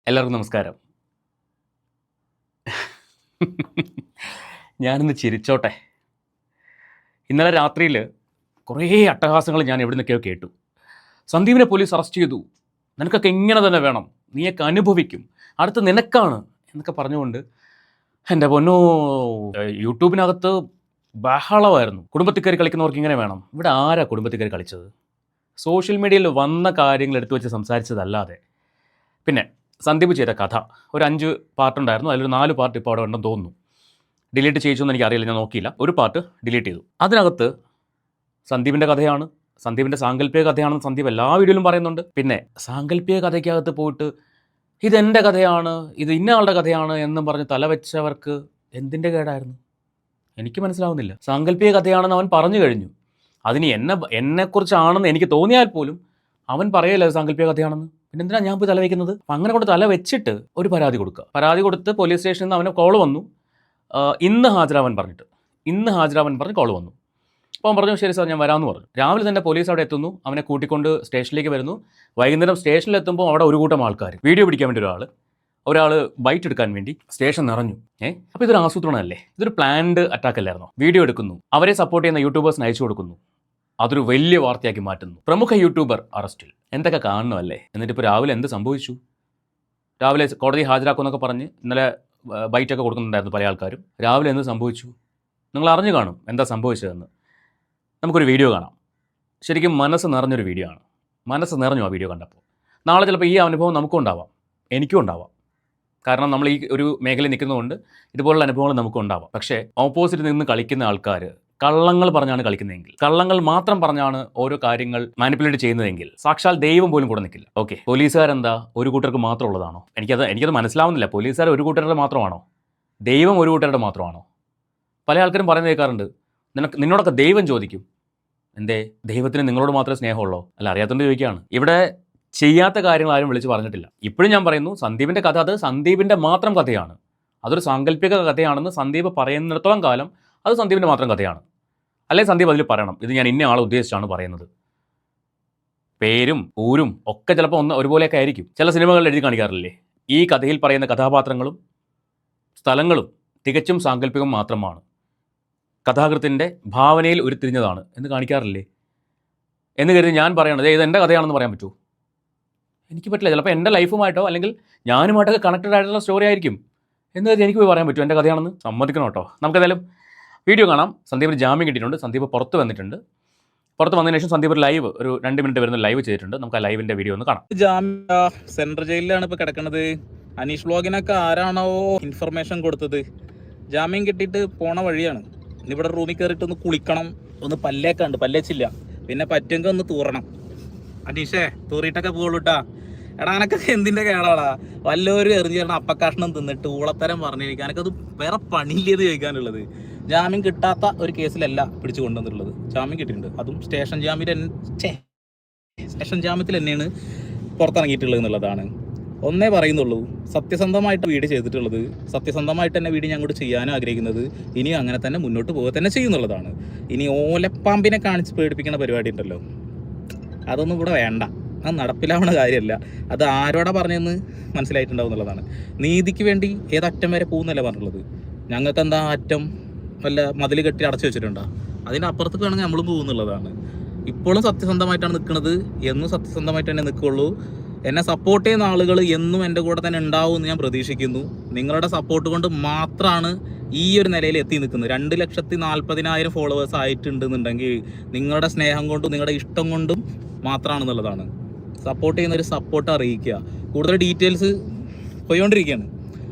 എല്ലാവർക്കും നമസ്കാരം. ഞാനൊന്ന് ചിരിച്ചോട്ടെ. ഇന്നലെ രാത്രിയിൽ കുറേ അട്ടഹാസങ്ങൾ ഞാൻ എവിടെ നിന്നൊക്കെയോ കേട്ടു. സന്ദീപിനെ പോലീസ് അറസ്റ്റ് ചെയ്തു, നിനക്കൊക്കെ ഇങ്ങനെ തന്നെ വേണം, നീയൊക്കെ അനുഭവിക്കും, അടുത്ത് നിനക്കാണ് എന്നൊക്കെ പറഞ്ഞുകൊണ്ട് എൻ്റെ പൊന്നോ, യൂട്യൂബിനകത്ത് ബഹളമായിരുന്നു. കുടുംബത്തിൽ കയറി കളിക്കുന്നവർക്ക് ഇങ്ങനെ വേണം. ഇവിടെ ആരാ കുടുംബത്തിൽ കയറി കളിച്ചത്? സോഷ്യൽ മീഡിയയിൽ വന്ന കാര്യങ്ങൾ എടുത്തു വെച്ച് സംസാരിച്ചതല്ലാതെ. പിന്നെ സന്ദീപ് ചെയ്ത കഥ ഒരു 5 പാർട്ടുണ്ടായിരുന്നു. അതിലൊരു 4 പാർട്ട് ഇപ്പോൾ അവിടെ ഉണ്ടെന്ന് തോന്നുന്നു. ഡിലീറ്റ് ചെയ്യിച്ചൊന്നും എനിക്കറിയില്ല, ഞാൻ നോക്കിയില്ല. ഒരു പാർട്ട് ഡിലീറ്റ് ചെയ്തു. അതിനകത്ത് സന്ദീപിൻ്റെ കഥയാണ്, സന്ദീപിൻ്റെ സാങ്കല്പിക കഥയാണെന്ന് സന്ദീപ് എല്ലാ വീഡിയോയിലും പറയുന്നുണ്ട്. പിന്നെ സാങ്കല്പിക കഥയ്ക്കകത്ത് പോയിട്ട് ഇതെൻ്റെ കഥയാണ്, ഇത് ഇന്ന ആളുടെ കഥയാണ് എന്നും പറഞ്ഞ് തലവെച്ചവർക്ക് എന്തിൻ്റെ കേടായിരുന്നു? എനിക്ക് മനസ്സിലാവുന്നില്ല. സാങ്കല്പിക കഥയാണെന്ന് അവൻ പറഞ്ഞു കഴിഞ്ഞു. അതിന് എന്നെക്കുറിച്ചാണെന്ന് എനിക്ക് തോന്നിയാൽ പോലും അവൻ പറയല്ലേ സാങ്കല്പിക കഥയാണെന്ന്. പിന്നെ എന്തിനാ ഞാൻ പോയി തല വയ്ക്കുന്നത്? അങ്ങനെ കൊണ്ട് തല വെച്ചിട്ട് ഒരു പരാതി കൊടുക്കുക. പരാതി കൊടുത്ത് പോലീസ് സ്റ്റേഷനിൽ നിന്ന് അവന് കോൾ വന്നു, ഇന്ന് ഹാജരാവാൻ പറഞ്ഞ് കോൾ വന്നു. അപ്പോൾ അവൻ പറഞ്ഞു ശരി സാർ ഞാൻ വരാമെന്ന് പറഞ്ഞു. രാവിലെ തന്നെ പോലീസ് അവിടെ എത്തുന്നു, അവനെ കൂട്ടിക്കൊണ്ട് സ്റ്റേഷനിലേക്ക് വരുന്നു. വൈകുന്നേരം സ്റ്റേഷനിലെത്തുമ്പോൾ അവിടെ ഒരു കൂട്ടം ആൾക്കാർ, വീഡിയോ പിടിക്കാൻ വേണ്ടി ഒരാൾ ബൈറ്റ് എടുക്കാൻ വേണ്ടി സ്റ്റേഷൻ നിറഞ്ഞു. അപ്പോൾ ഇതൊരു ആസൂത്രണമല്ലേ? ഇതൊരു പ്ലാൻഡ് അറ്റാക്ക് അല്ലായിരുന്നോ? വീഡിയോ എടുക്കുന്നു, അവരെ സപ്പോർട്ട് ചെയ്യുന്ന യൂട്യൂബേഴ്സിന് അയച്ചു കൊടുക്കുന്നു, അതൊരു വലിയ വാർത്തയാക്കി മാറ്റുന്നു. പ്രമുഖ യൂട്യൂബർ അറസ്റ്റിൽ. എന്തൊക്കെ കാണണമല്ലേ? എന്നിട്ടിപ്പോൾ രാവിലെ എന്ത് സംഭവിച്ചു? രാവിലെ കോടതി ഹാജരാക്കുമെന്നൊക്കെ പറഞ്ഞ് ഇന്നലെ ബൈറ്റൊക്കെ കൊടുക്കുന്നുണ്ടായിരുന്നു പല ആൾക്കാരും. രാവിലെ എന്ത് സംഭവിച്ചു? നിങ്ങൾ അറിഞ്ഞു കാണും എന്താ സംഭവിച്ചതെന്ന്. നമുക്കൊരു വീഡിയോ കാണാം. ശരിക്കും മനസ്സ് നിറഞ്ഞൊരു വീഡിയോ ആണ്. മനസ്സ് നിറഞ്ഞു ആ വീഡിയോ കണ്ടപ്പോൾ. നാളെ ചിലപ്പോൾ ഈ അനുഭവം നമുക്കും ഉണ്ടാവാം, എനിക്കും ഉണ്ടാവാം. കാരണം നമ്മൾ ഈ ഒരു മേഖലയിൽ നിൽക്കുന്നതുകൊണ്ട് ഇതുപോലുള്ള അനുഭവങ്ങൾ നമുക്കും ഉണ്ടാവാം. പക്ഷേ ഓപ്പോസിറ്റ് നിന്ന് കളിക്കുന്ന ആൾക്കാർ കള്ളങ്ങൾ പറഞ്ഞാണ് കളിക്കുന്നതെങ്കിൽ, കള്ളങ്ങൾ മാത്രം പറഞ്ഞാണ് ഓരോ കാര്യങ്ങൾ മാനിപ്പുലേറ്റ് ചെയ്യുന്നതെങ്കിൽ സാക്ഷാൽ ദൈവം പോലും കൂടെ നിൽക്കില്ല. ഓക്കെ, പോലീസുകാരെന്താ ഒരു കൂട്ടർക്ക് മാത്രം ഉള്ളതാണോ? എനിക്കത് മനസ്സിലാവുന്നില്ല. പോലീസുകാർ ഒരു കൂട്ടരുടെ മാത്രമാണോ? ദൈവം ഒരു കൂട്ടരുടെ മാത്രമാണോ? പല ആൾക്കാരും പറയുന്നത് കേൾക്കാറുണ്ട്, നിന്നോടൊക്കെ ദൈവം ചോദിക്കും. എന്തേ ദൈവത്തിന് നിങ്ങളോട് മാത്രമേ സ്നേഹമുള്ളൂ? അല്ല, അറിയാത്തതുകൊണ്ട് ചോദിക്കുകയാണ്. ഇവിടെ ചെയ്യാത്ത കാര്യങ്ങൾ ആരും വിളിച്ച് പറഞ്ഞിട്ടില്ല. ഇപ്പോഴും ഞാൻ പറയുന്നു, സന്ദീപിൻ്റെ കഥ അത് സന്ദീപിൻ്റെ മാത്രം കഥയാണ്. അതൊരു സാങ്കല്പിക കഥയാണെന്ന് സന്ദീപ് പറയുന്നിടത്തോളം കാലം അത് സന്ദീപിൻ്റെ മാത്രം കഥയാണ്. അല്ലെങ്കിൽ സന്ദീപ് അതിൽ പറയണം, ഇത് ഞാൻ ഇന്ന ആളെ ഉദ്ദേശിച്ചാണ് പറയുന്നത്. പേരും ഊരും ഒക്കെ ചിലപ്പോൾ ഒരുപോലെയൊക്കെ ആയിരിക്കും. ചില സിനിമകളിൽ എഴുതി കാണിക്കാറില്ലേ, ഈ കഥയിൽ പറയുന്ന കഥാപാത്രങ്ങളും സ്ഥലങ്ങളും തികച്ചും സാങ്കല്പികം മാത്രമാണ്, കഥാകൃത്തിൻ്റെ ഭാവനയിൽ ഉരുത്തിരിഞ്ഞതാണ് എന്ന് കാണിക്കാറില്ലേ? എന്ന് കരുതി ഞാൻ പറയണത് ഇത് എൻ്റെ കഥയാണെന്ന് പറയാൻ പറ്റുമോ? എനിക്ക് പറ്റില്ല. ചിലപ്പോൾ എൻ്റെ ലൈഫുമായിട്ടോ അല്ലെങ്കിൽ ഞാനുമായിട്ടൊക്കെ കണക്റ്റഡ് ആയിട്ടുള്ള സ്റ്റോറി ആയിരിക്കും എന്ന് കരുതി എനിക്ക് പോയി പറയാൻ പറ്റുമോ എൻ്റെ കഥയാണെന്ന്? സമ്മതിക്കണം കേട്ടോ. നമുക്കെന്തായാലും വീഡിയോ കാണാം. സന്ദീപിന് ജാമ്യം കിട്ടിയിട്ടുണ്ട്. സന്ദീപ് പുറത്ത് വന്നിട്ടുണ്ട്. പുറത്ത് വന്നതിന് ശേഷം സന്ദീപ് ലൈവ് ഒരു 2 മിനിറ്റ് വരുന്ന ലൈവ് ചെയ്തിട്ടുണ്ട്. നമുക്ക് ആ ലൈവിൻ്റെ വീഡിയോ ഒന്ന് കാണാം. ജാമ്യ സെൻട്രൽ ജയിലിലാണ് ഇപ്പോൾ കിടക്കുന്നത്. അനീഷ് വ്ലോഗിനൊക്കെ ആരാണോ ഇൻഫർമേഷൻ കൊടുത്തത്? ജാമ്യം കിട്ടിയിട്ട് പോണ വഴിയാണ്. ഇവിടെ റൂമിൽ കയറിയിട്ട് ഒന്ന് കുളിക്കണം, ഒന്ന് പല്ലേക്കുണ്ട്, പല്ലേച്ചില്ല, പിന്നെ പറ്റുമെങ്കിൽ ഒന്ന് തൂറണം. അനീഷേ തൂറിയിട്ടൊക്കെ പോകുള്ളൂട്ടാ. എടാ എനക്കൊക്കെ എന്തിൻ്റെ കേടാടാ? വല്ലവരും എറിഞ്ഞു തരണം അപ്പക്കാഷ്ണം തിന്നിട്ട് ഊളത്തരം പറഞ്ഞിരിക്കുക. എനിക്കത് വേറെ പണിയില്ലേത് ചോദിക്കാനുള്ളത്. ജാമ്യം കിട്ടാത്ത ഒരു കേസിലല്ല പിടിച്ചു കൊണ്ടുവന്നിട്ടുള്ളത്. ജാമ്യം കിട്ടിയിട്ടുണ്ട്, അതും സ്റ്റേഷൻ ജാമ്യത്തിൽ തന്നെയാണ് പുറത്തിറങ്ങിയിട്ടുള്ളത് എന്നുള്ളതാണ്. ഒന്നേ പറയുന്നുള്ളൂ, സത്യസന്ധമായിട്ട് വീഡിയോ ചെയ്തിട്ടുള്ളത്, സത്യസന്ധമായിട്ട് തന്നെ വീഡിയോ ഞങ്ങോട്ട് ചെയ്യാനും ആഗ്രഹിക്കുന്നത്, ഇനിയും അങ്ങനെ തന്നെ മുന്നോട്ട് പോകുക തന്നെ ചെയ്യുന്നുള്ളതാണ്. ഇനി ഓലപ്പാമ്പിനെ കാണിച്ച് പേടിപ്പിക്കുന്ന പരിപാടി ഉണ്ടല്ലോ, അതൊന്നും ഇവിടെ വേണ്ട. അത് നടപ്പിലാവുന്ന കാര്യമല്ല. അത് ആരോടാ പറഞ്ഞതെന്ന് മനസ്സിലായിട്ടുണ്ടാവും എന്നുള്ളതാണ്. നീതിക്ക് വേണ്ടി ഏതറ്റം വരെ പോകുന്നല്ല പറഞ്ഞുള്ളത്. ഞങ്ങൾക്ക് എന്താ അറ്റം വല്ല മതിൽ കെട്ടി അടച്ചു വെച്ചിട്ടുണ്ടോ? അതിൻ്റെ അപ്പുറത്തേക്ക് വേണമെങ്കിൽ നമ്മളും പോകുന്നുള്ളതാണ്. ഇപ്പോഴും സത്യസന്ധമായിട്ടാണ് നിൽക്കുന്നത്, എന്നും സത്യസന്ധമായിട്ട് തന്നെ നിൽക്കുള്ളൂ. എന്നെ സപ്പോർട്ട് ചെയ്യുന്ന ആളുകൾ എന്നും എൻ്റെ കൂടെ തന്നെ ഉണ്ടാവും എന്ന് ഞാൻ പ്രതീക്ഷിക്കുന്നു. നിങ്ങളുടെ സപ്പോർട്ട് കൊണ്ട് മാത്രമാണ് ഈ ഒരു നിലയിൽ എത്തി നിൽക്കുന്നത്. 2,40,000 ഫോളോവേഴ്സ് ആയിട്ടുണ്ടെന്നുണ്ടെങ്കിൽ നിങ്ങളുടെ സ്നേഹം കൊണ്ടും നിങ്ങളുടെ ഇഷ്ടം കൊണ്ടും മാത്രമാണെന്നുള്ളതാണ്. സപ്പോർട്ട് ചെയ്യുന്നവർ സപ്പോർട്ട് അറിയിക്കുക. കൂടുതൽ ഡീറ്റെയിൽസ് പോയിക്കൊണ്ടിരിക്കുകയാണ്.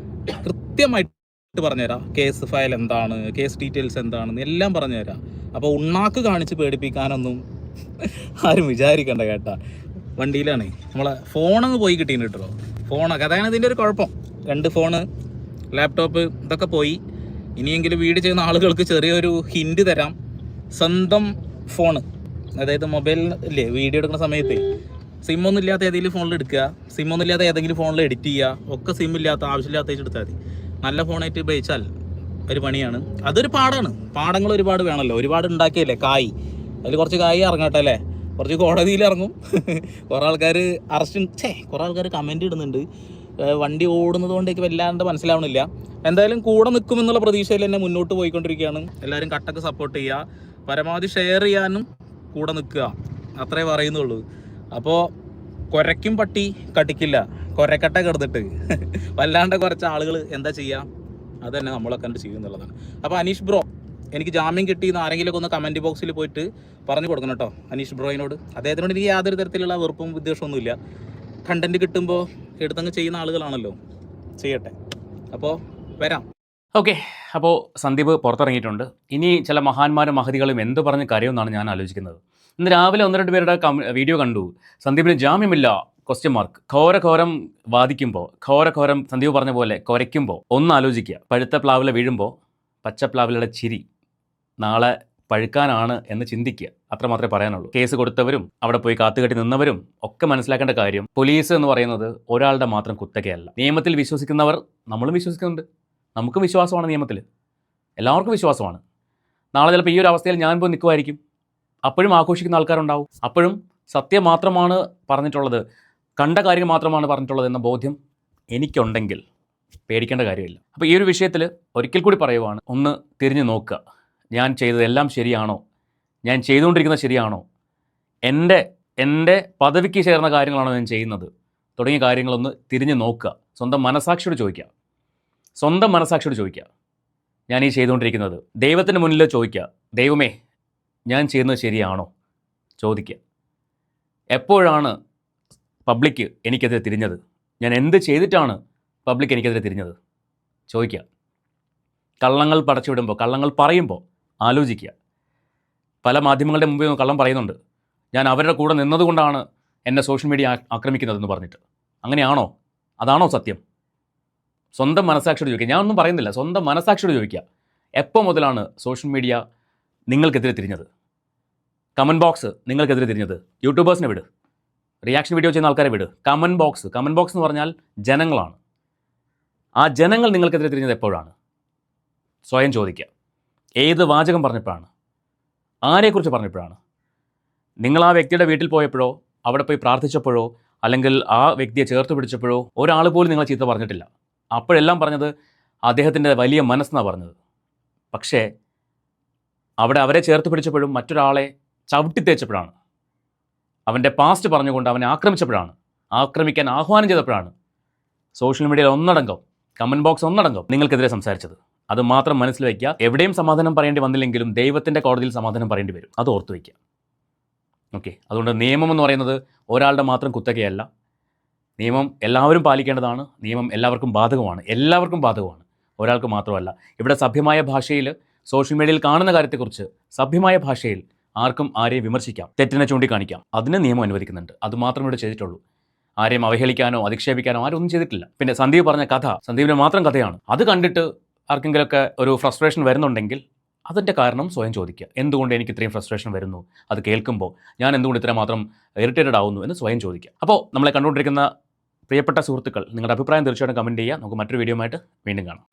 കൃത്യമായിട്ട് പറഞ്ഞുതരാം, കേസ് ഫയൽ എന്താണ്, കേസ് ഡീറ്റെയിൽസ് എന്താണെന്ന് എല്ലാം പറഞ്ഞുതരാം. അപ്പോൾ ഉണ്ണാക്ക് കാണിച്ച് പേടിപ്പിക്കാനൊന്നും ആരും വിചാരിക്കണ്ട കേട്ടാ. വണ്ടിയിലാണ് നമ്മളെ ഫോണങ്ങ് പോയി കിട്ടിയിട്ടുണ്ട് കേട്ടോ. ഫോണൊക്കെ അതാണ് ഇതിൻ്റെ ഒരു കുഴപ്പം. 2 ഫോണ്, ലാപ്ടോപ്പ് ഇതൊക്കെ പോയി. ഇനിയെങ്കിലും വീഡിയോ ചെയ്യുന്ന ആളുകൾക്ക് ചെറിയൊരു ഹിൻഡ് തരാം. സ്വന്തം ഫോണ്, അതായത് മൊബൈൽ ഇല്ലേ, വീഡിയോ എടുക്കുന്ന സമയത്ത് സിമ്മൊന്നും ഇല്ലാത്ത ഏതെങ്കിലും ഫോണിൽ എടുക്കുക, സിമ്മൊന്നും ഇല്ലാത്ത ഏതെങ്കിലും ഫോണിൽ എഡിറ്റ് ചെയ്യുക. ഒക്കെ സിമ്മില്ലാത്ത ആവശ്യമില്ലാത്ത എടുത്താൽ മതി. നല്ല ഫോണായിട്ട് ഉപയോഗിച്ചാൽ ഒരു പണിയാണ്. അതൊരു പാടാണ്. പാടങ്ങൾ ഒരുപാട് വേണമല്ലോ. ഒരുപാട് ഉണ്ടാക്കിയല്ലേ കായ്, അതിൽ കുറച്ച് കായ് ഇറങ്ങട്ടെ അല്ലേ, കുറച്ച് കോടതിയിൽ ഇറങ്ങും. കുറേ ആൾക്കാർ കുറേ ആൾക്കാർ കമൻറ്റ് ഇടുന്നുണ്ട്, വണ്ടി ഓടുന്നത് കൊണ്ട് എനിക്ക് വല്ലാണ്ട് മനസ്സിലാവണില്ല. എന്തായാലും കൂടെ നിൽക്കുമെന്നുള്ള പ്രതീക്ഷയിൽ തന്നെ മുന്നോട്ട് പോയിക്കൊണ്ടിരിക്കുകയാണ്. എല്ലാവരും കട്ടക്ക് സപ്പോർട്ട് ചെയ്യുക, പരമാവധി ഷെയർ ചെയ്യാനും കൂടെ നിൽക്കുക, അത്രേ പറയുന്നുള്ളൂ. അപ്പോൾ കുരയ്ക്കും പട്ടി കടിക്കില്ല, കുരക്കട്ട കിടന്നിട്ട് വല്ലാണ്ട് കുറച്ച് ആളുകൾ എന്താ ചെയ്യുക, അത് തന്നെ നമ്മളൊക്കെ കണ്ട് ചെയ്യുന്നുള്ളതാണ്. അപ്പോൾ അനീഷ് ബ്രോ, എനിക്ക് ജാമ്യം കിട്ടിയെന്ന് ആരെങ്കിലുമൊക്കെ ഒന്ന് കമൻറ്റ് ബോക്സിൽ പോയിട്ട് പറഞ്ഞു കൊടുക്കണം കേട്ടോ അനീഷ് ബ്രോയിനോട്. അദ്ദേഹത്തിനോട് എനിക്ക് യാതൊരു തരത്തിലുള്ള വെറുപ്പും വിദ്വേഷമൊന്നുമില്ല. കണ്ടൻറ്റ് കിട്ടുമ്പോൾ എടുത്തങ്ങ് ചെയ്യുന്ന ആളുകളാണല്ലോ, ചെയ്യട്ടെ. അപ്പോൾ വരാം. ഓക്കെ, അപ്പോൾ സന്ദീപ് പുറത്തിറങ്ങിയിട്ടുണ്ട്. ഇനി ചില മഹാന്മാരും മഹതികളും എന്ത് പറഞ്ഞ് കരയുമെന്നാണ് ഞാൻ ആലോചിക്കുന്നത്. ഇന്ന് രാവിലെ 1-2 പേരുടെ വീഡിയോ കണ്ടു. സന്ദീപിന് ജാമ്യമില്ല ? ഘോരം വാദിക്കുമ്പോൾ, ഘോരം സന്ദീപ് പറഞ്ഞ പോലെ കുരയ്ക്കുമ്പോൾ ഒന്ന് ആലോചിക്കുക. പഴുത്ത പ്ലാവില വീഴുമ്പോൾ പച്ച പ്ലാവിലയുടെ ചിരി നാളെ പഴുക്കാനാണ് എന്ന് ചിന്തിക്കുക. അത്രമാത്രമേ പറയാനുള്ളൂ. കേസ് കൊടുത്തവരും അവിടെ പോയി കാത്തുകെട്ടി നിന്നവരും ഒക്കെ മനസ്സിലാക്കേണ്ട കാര്യം, പോലീസ് എന്ന് പറയുന്നത് ഒരാളുടെ മാത്രം കുത്തകയല്ല. നിയമത്തിൽ വിശ്വസിക്കുന്നവർ നമ്മളും വിശ്വസിക്കുന്നുണ്ട്. നമുക്കും വിശ്വാസമാണ് നിയമത്തിൽ, എല്ലാവർക്കും വിശ്വാസമാണ്. നാളെ ചിലപ്പോൾ ഈ ഒരു അവസ്ഥയിൽ ഞാൻ പോയി നിൽക്കുമായിരിക്കും. അപ്പോഴും ആഘോഷിക്കുന്ന ആൾക്കാരുണ്ടാവും. അപ്പോഴും സത്യം മാത്രമാണ് പറഞ്ഞിട്ടുള്ളത്, കണ്ട കാര്യം മാത്രമാണ് പറഞ്ഞിട്ടുള്ളത് എന്ന ബോധ്യം എനിക്കുണ്ടെങ്കിൽ പേടിക്കേണ്ട കാര്യമില്ല. അപ്പോൾ ഈ ഒരു വിഷയത്തിൽ ഒരിക്കൽ കൂടി പറയുവാണ്, ഒന്ന് തിരിഞ്ഞു നോക്കുക. ഞാൻ ചെയ്തതെല്ലാം ശരിയാണോ? ഞാൻ ചെയ്തുകൊണ്ടിരിക്കുന്നത് ശരിയാണോ? എൻ്റെ പദവിക്ക് ചേർന്ന കാര്യങ്ങളാണോ ഞാൻ ചെയ്യുന്നത്? തുടങ്ങിയ കാര്യങ്ങളൊന്ന് തിരിഞ്ഞു നോക്കുക. സ്വന്തം മനസാക്ഷിയോട് ചോദിക്കുക. ഞാൻ ഈ ചെയ്തുകൊണ്ടിരിക്കുന്നത് ദൈവത്തിന് മുന്നിൽ ചോദിക്കുക. ദൈവമേ, ഞാൻ ചെയ്യുന്നത് ശരിയാണോ? ചോദിക്കുക. എപ്പോഴാണ് പബ്ലിക് എനിക്കെതിരെ തിരിഞ്ഞത്? ഞാൻ എന്ത് ചെയ്തിട്ടാണ് പബ്ലിക് എനിക്കെതിരെ തിരിഞ്ഞത്? ചോദിക്കുക. കള്ളങ്ങൾ പടച്ചുവിടുമ്പോൾ, കള്ളങ്ങൾ പറയുമ്പോൾ ആലോചിക്കുക. പല മാധ്യമങ്ങളുടെ മുമ്പിൽ നിന്ന് കള്ളം പറയുന്നുണ്ട്. ഞാൻ അവരുടെ കൂടെ നിന്നതുകൊണ്ടാണ് എന്നെ സോഷ്യൽ മീഡിയ ആക്രമിക്കുന്നതെന്ന് പറഞ്ഞിട്ട്. അങ്ങനെയാണോ? അതാണോ സത്യം? സ്വന്തം മനസാക്ഷിയോട് ചോദിക്കുക. ഞാൻ ഒന്നും പറയുന്നില്ല, സ്വന്തം മനസാക്ഷിയോട് ചോദിക്കുക. എപ്പോൾ മുതലാണ് സോഷ്യൽ മീഡിയ നിങ്ങൾക്കെതിരെ തിരിഞ്ഞത്? കമൻറ്റ് ബോക്സ് നിങ്ങൾക്കെതിരെ തിരിഞ്ഞത്? യൂട്യൂബേഴ്സിനെ വിട്, റിയാക്ഷൻ വീഡിയോ ചെയ്യുന്ന ആൾക്കാരെ വിട്. കമൻറ്റ് ബോക്സ് എന്ന് പറഞ്ഞാൽ ജനങ്ങളാണ്. ആ ജനങ്ങൾ നിങ്ങൾക്കെതിരെ തിരിഞ്ഞത് എപ്പോഴാണ്? സ്വയം ചോദിക്കുക. ഏത് വാചകം പറഞ്ഞപ്പോഴാണ്? ആരെക്കുറിച്ച് പറഞ്ഞപ്പോഴാണ്? നിങ്ങൾ ആ വ്യക്തിയുടെ വീട്ടിൽ പോയപ്പോഴോ, അവിടെ പോയി പ്രാർത്ഥിച്ചപ്പോഴോ, അല്ലെങ്കിൽ ആ വ്യക്തിയെ ചേർത്ത് പിടിച്ചപ്പോഴോ ഒരാൾ പോലും നിങ്ങളെ ചീത്ത പറഞ്ഞിട്ടില്ല. അപ്പോഴെല്ലാം പറഞ്ഞത് അദ്ദേഹത്തിൻ്റെ വലിയ മനസ്സെന്നാണ് പറഞ്ഞത്. പക്ഷേ അവിടെ അവരെ ചേർത്ത് പിടിച്ചപ്പോഴും മറ്റൊരാളെ ചവിട്ടിത്തേച്ചപ്പോഴാണ്, അവൻ്റെ പാസ്റ്റ് പറഞ്ഞുകൊണ്ട് അവനെ ആക്രമിച്ചപ്പോഴാണ്, ആക്രമിക്കാൻ ആഹ്വാനം ചെയ്തപ്പോഴാണ് സോഷ്യൽ മീഡിയയിൽ ഒന്നടങ്കം, കമൻറ്റ് ബോക്സ് ഒന്നടങ്കം നിങ്ങൾക്കെതിരെ സംസാരിച്ചത്. അത് മാത്രം മനസ്സിൽ വയ്ക്കുക. എവിടെയും സമാധാനം പറയേണ്ടി വന്നില്ലെങ്കിലും ദൈവത്തിൻ്റെ കോടതിയിൽ സമാധാനം പറയേണ്ടി വരും. അത് ഓർത്തു വയ്ക്കുക. ഓക്കെ, അതുകൊണ്ട് നിയമം എന്ന് പറയുന്നത് ഒരാളുടെ മാത്രം കുത്തകയല്ല. നിയമം എല്ലാവരും പാലിക്കേണ്ടതാണ്. നിയമം എല്ലാവർക്കും ബാധകമാണ്, ഒരാൾക്ക് മാത്രമല്ല. ഇവിടെ സഭ്യമായ ഭാഷയിൽ സോഷ്യൽ മീഡിയയിൽ കാണുന്ന കാര്യത്തെക്കുറിച്ച് സഭ്യമായ ഭാഷയിൽ ആർക്കും ആരെയും വിമർശിക്കാം, തെറ്റിനെ ചൂണ്ടിക്കാണിക്കാം. അതിന് നിയമം അനുവദിക്കുന്നുണ്ട്. അതുമാത്രമേ ഇവിടെ ചെയ്തിട്ടുള്ളൂ. ആരെയും അവഹേളിക്കാനോ അധിക്ഷേപിക്കാനോ ആരും ഒന്നും ചെയ്തിട്ടില്ല. പിന്നെ സന്ദീപ് പറഞ്ഞ കഥ സന്ദീപിൻ്റെ മാത്രം കഥയാണ്. അത് കണ്ടിട്ട് ആർക്കെങ്കിലുമൊക്കെ ഒരു ഫ്രസ്ട്രേഷൻ വരുന്നുണ്ടെങ്കിൽ അതിൻ്റെ കാരണം സ്വയം ചോദിക്കുക. എന്തുകൊണ്ട് എനിക്ക് ഇത്രയും ഫ്രസ്ട്രേഷൻ വരുന്നു? അത് കേൾക്കുമ്പോൾ ഞാൻ എന്തുകൊണ്ട് ഇത്രമാത്രം ഇറിറ്റേറ്റഡ് ആവുന്നു എന്ന് സ്വയം ചോദിക്കുക. അപ്പോൾ നമ്മളെ കണ്ടുകൊണ്ടിരിക്കുന്ന പ്രിയപ്പെട്ട സുഹൃത്തുക്കൾ, നിങ്ങളുടെ അഭിപ്രായം തീർച്ചയായിട്ടും കമൻറ്റ് ചെയ്യുക. നമുക്ക് മറ്റൊരു വീഡിയോ ആയിട്ട് വീണ്ടും കാണാം.